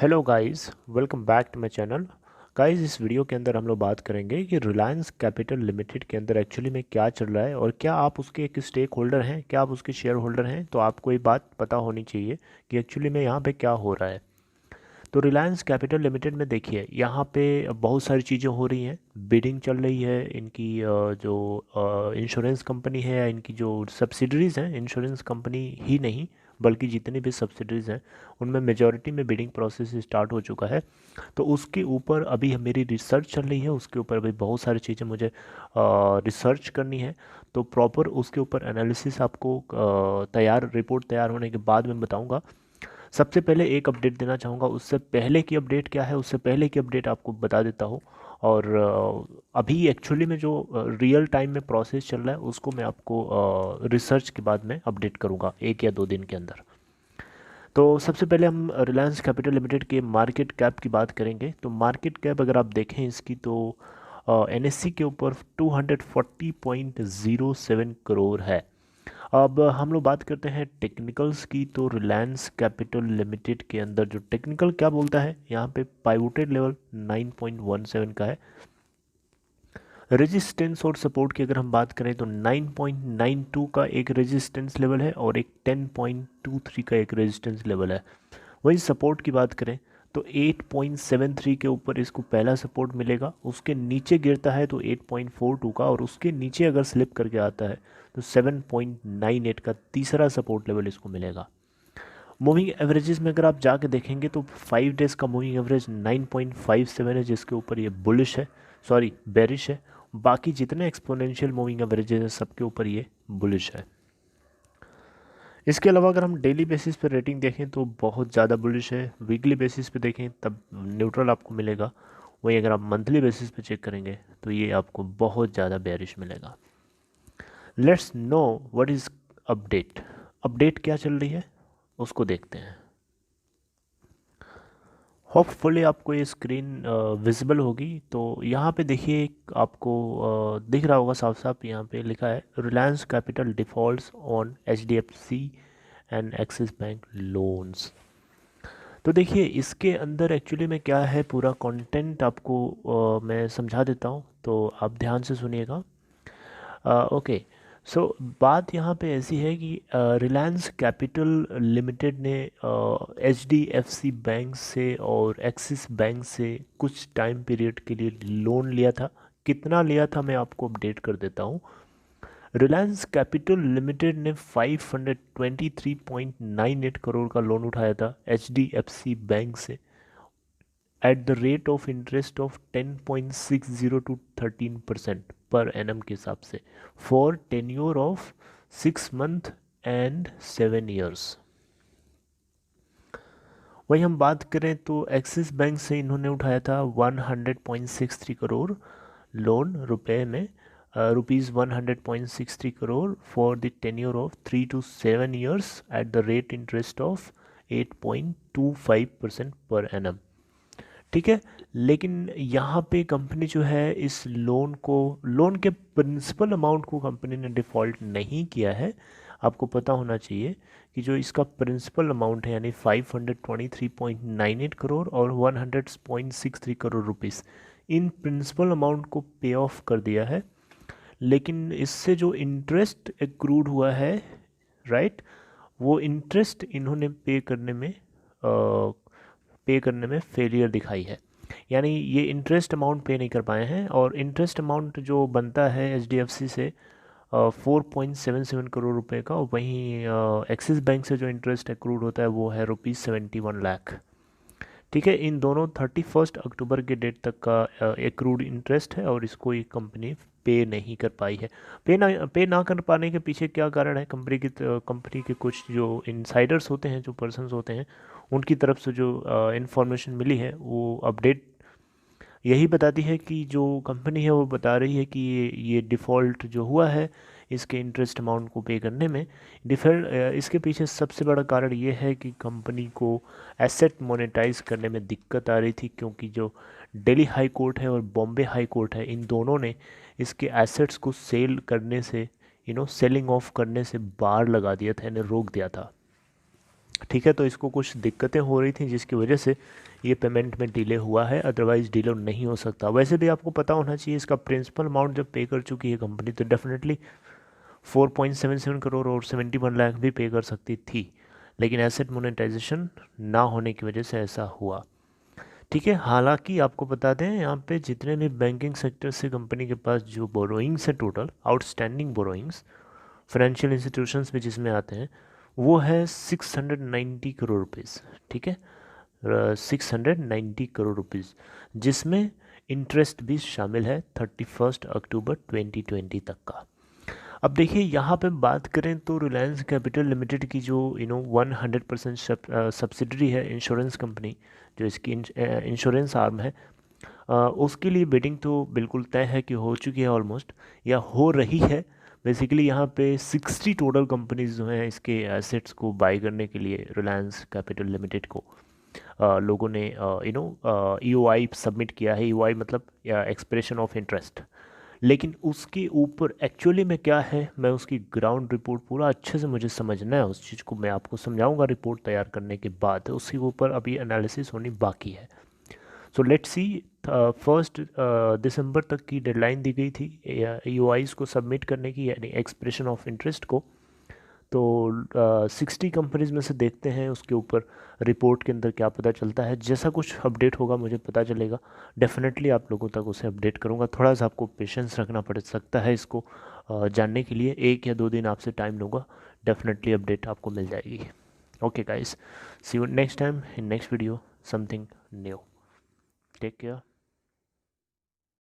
Hello guys, welcome back to my channel. Guys, इस video के अंदर हम लोग बात करेंगे कि रिलायंस कैपिटल लिमिटेड के अंदर एक्चुअली में क्या चल रहा है और क्या आप उसके एक स्टेक होल्डर हैं, क्या आप उसके शेयर होल्डर हैं। तो आपको ये बात पता होनी चाहिए कि एक्चुअली में यहाँ पे क्या हो रहा है। तो रिलायंस कैपिटल लिमिटेड में देखिए, यहाँ पे बहुत सारी चीज़ें हो रही हैं। बिडिंग चल रही है इनकी, जो इंश्योरेंस कंपनी है या इनकी जो सब्सिडरीज़ हैं, इंश्योरेंस कंपनी ही नहीं बल्कि जितनी भी सब्सिडरीज़ हैं उनमें मेजॉरिटी में बिडिंग प्रोसेस स्टार्ट हो चुका है। तो उसके ऊपर अभी मेरी रिसर्च चल रही है, उसके ऊपर अभी बहुत सारी चीज़ें मुझे रिसर्च करनी है। तो प्रॉपर उसके ऊपर एनालिसिस आपको तैयार रिपोर्ट तैयार होने के बाद मैं बताऊंगा। सबसे पहले एक अपडेट देना चाहूँगा, उससे पहले की अपडेट क्या है, उससे पहले की अपडेट आपको बता देता हूँ। और अभी एक्चुअली में जो रियल टाइम में प्रोसेस चल रहा है उसको मैं आपको रिसर्च के बाद में अपडेट करूँगा 1 या 2 दिन के अंदर। तो सबसे पहले हम रिलायंस कैपिटल लिमिटेड के मार्केट कैप की बात करेंगे। तो मार्केट कैप अगर आप देखें इसकी, तो एनएससी के ऊपर 240.07 करोड़ है। अब हम लोग बात करते हैं टेक्निकल्स की। तो रिलायंस कैपिटल लिमिटेड के अंदर जो टेक्निकल क्या बोलता है, यहाँ पे पाइवोटेड लेवल 9.17 का है। रेजिस्टेंस और सपोर्ट की अगर हम बात करें तो 9.92 का एक रेजिस्टेंस लेवल है और एक 10.23 का एक रेजिस्टेंस लेवल है। वहीं सपोर्ट की बात करें तो 8.73 के ऊपर इसको पहला सपोर्ट मिलेगा, उसके नीचे गिरता है तो 8.42 का, और उसके नीचे अगर स्लिप करके आता है तो 7.98 का तीसरा सपोर्ट लेवल इसको मिलेगा। मूविंग एवरेजेस में अगर आप जाके देखेंगे तो 5 डेज़ का मूविंग एवरेज 9.57 है, जिसके ऊपर ये बुलिश है, सॉरी बेरिश है। बाकी जितने एक्सपोनेंशियल मूविंग एवरेजेस हैं सबके ऊपर ये बुलिश है। इसके अलावा अगर हम डेली बेसिस पे रेटिंग देखें तो बहुत ज़्यादा बुलिश है, वीकली बेसिस पे देखें तब न्यूट्रल आपको मिलेगा। वहीं अगर आप मंथली बेसिस पे चेक करेंगे तो ये आपको बहुत ज़्यादा बेरिश मिलेगा। Let's know what is update. Update क्या चल रही है उसको देखते हैं। होपफुली आपको ये स्क्रीन विजिबल होगी। तो यहाँ पे देखिए, आपको दिख रहा होगा साफ साफ, यहाँ पे लिखा है Reliance capital defaults on HDFC and axis bank loans. तो देखिए इसके अंदर एक्चुअली में क्या है, पूरा कंटेंट आपको मैं समझा देता हूँ, तो आप ध्यान से सुनिएगा। ओके। सो बात यहाँ पे ऐसी है कि रिलायंस कैपिटल लिमिटेड ने H D F C bank से और एक्सिस बैंक से कुछ टाइम पीरियड के लिए लोन लिया था। कितना लिया था मैं आपको अपडेट कर देता हूँ। रिलायंस कैपिटल लिमिटेड ने 523.98 करोड़ का लोन उठाया था H D F C bank से, at the rate of interest of 10.60 to 13% पर एनम के हिसाब से, for tenure of 6 month and 7 years. वही हम बात करें तो एक्सिस बैंक से इन्होंने उठाया था 100.63 करोड़ लोन रुपए में, rupees 100.63 crore for the tenure of 3 to 7 years eight the rate interest of 8.25% per annum. ठीक है। लेकिन यहाँ पे कंपनी जो है इस लोन के प्रिंसिपल अमाउंट को कंपनी ने डिफ़ॉल्ट नहीं किया है। आपको पता होना चाहिए कि जो इसका प्रिंसिपल अमाउंट है यानी 523.98 करोड़ और 100.63 crore rupees, in principle amount को पे ऑफ कर दिया है। लेकिन इससे जो इंटरेस्ट एक्रूड हुआ है, राइट, वो इंटरेस्ट इन्होंने पे करने में फेलियर दिखाई है। यानी ये इंटरेस्ट अमाउंट पे नहीं कर पाए हैं, और इंटरेस्ट अमाउंट जो बनता है एचडीएफसी से 4.77 करोड़ रुपए का, वहीं एक्सिस बैंक से जो इंटरेस्ट एक्रूड होता है वो है ₹71 लाख। ठीक है। इन दोनों 31 अक्टूबर के डेट तक का एक्रूड इंटरेस्ट है और इसको ये कंपनी पे नहीं कर पाई है। पे ना कर पाने के पीछे क्या कारण है, कंपनी के कुछ जो इनसाइडर्स होते हैं, जो पर्सन्स होते हैं, उनकी तरफ से जो इन्फॉर्मेशन मिली है वो अपडेट यही बताती है कि जो कंपनी है वो बता रही है कि ये डिफ़ॉल्ट जो हुआ है इसके इंटरेस्ट अमाउंट को पे करने में डिफर इसके पीछे सबसे बड़ा कारण ये है कि कंपनी को एसेट मोनेटाइज करने में दिक्कत आ रही थी, क्योंकि जो दिल्ली हाई कोर्ट है और बॉम्बे हाई कोर्ट है, इन दोनों ने इसके एसेट्स को सेल करने से, सेलिंग ऑफ करने से बार लगा दिया था, यानी रोक दिया था। ठीक है, तो इसको कुछ दिक्कतें हो रही थी जिसकी वजह से ये पेमेंट में डिले हुआ है, अदरवाइज़ डिले नहीं हो सकता। वैसे भी आपको पता होना चाहिए इसका प्रिंसिपल अमाउंट जब पे कर चुकी है कंपनी तो डेफिनेटली 4.77 करोड़ और 71 लाख भी पे कर सकती थी, लेकिन एसेट मोनेटाइजेशन ना होने की वजह से ऐसा हुआ। ठीक है, हालांकि आपको बता दें यहाँ पे जितने भी बैंकिंग सेक्टर से कंपनी के पास जो बोरोइंग्स है, total outstanding borrowings financial institutions भी जिसमें आते हैं, वो है 690 करोड़ रुपीज़। ठीक है, 690 करोड़ रुपीज़, जिसमें इंटरेस्ट भी शामिल है 31 अक्टूबर 2020 तक का। अब देखिए यहाँ पे बात करें तो रिलायंस कैपिटल लिमिटेड की जो 100% सब्सिडरी है इंश्योरेंस कंपनी, जो इसकी इंश्योरेंस आर्म है, उसके लिए बिडिंग तो बिल्कुल तय है कि हो चुकी है ऑलमोस्ट, या हो रही है। बेसिकली यहाँ पे 60 टोटल कंपनीज जो हैं इसके एसेट्स को बाई करने के लिए रिलायंस कैपिटल लिमिटेड को लोगों ने ईओआई सबमिट किया है। ईओआई मतलब एक्सप्रेशन ऑफ इंटरेस्ट। लेकिन उसके ऊपर एक्चुअली में क्या है, मैं उसकी ग्राउंड रिपोर्ट पूरा अच्छे से मुझे समझना है, उस चीज़ को मैं आपको समझाऊंगा रिपोर्ट तैयार करने के बाद। उसके ऊपर अभी एनालिसिस होनी बाकी है। सो लेट्स सी, 1 दिसंबर तक की डेडलाइन दी गई थी ईओआईज को सबमिट करने की, यानी एक्सप्रेशन ऑफ इंटरेस्ट को। तो 60 कंपनीज में से देखते हैं उसके ऊपर रिपोर्ट के अंदर क्या पता चलता है। जैसा कुछ अपडेट होगा मुझे पता चलेगा, डेफिनेटली आप लोगों तक उसे अपडेट करूँगा। थोड़ा सा आपको पेशेंस रखना पड़ सकता है इसको जानने के लिए, 1 या 2 दिन आपसे टाइम लूँगा, डेफिनेटली अपडेट आपको मिल जाएगी। Okay guys, see you next time in next video, something new. Take care.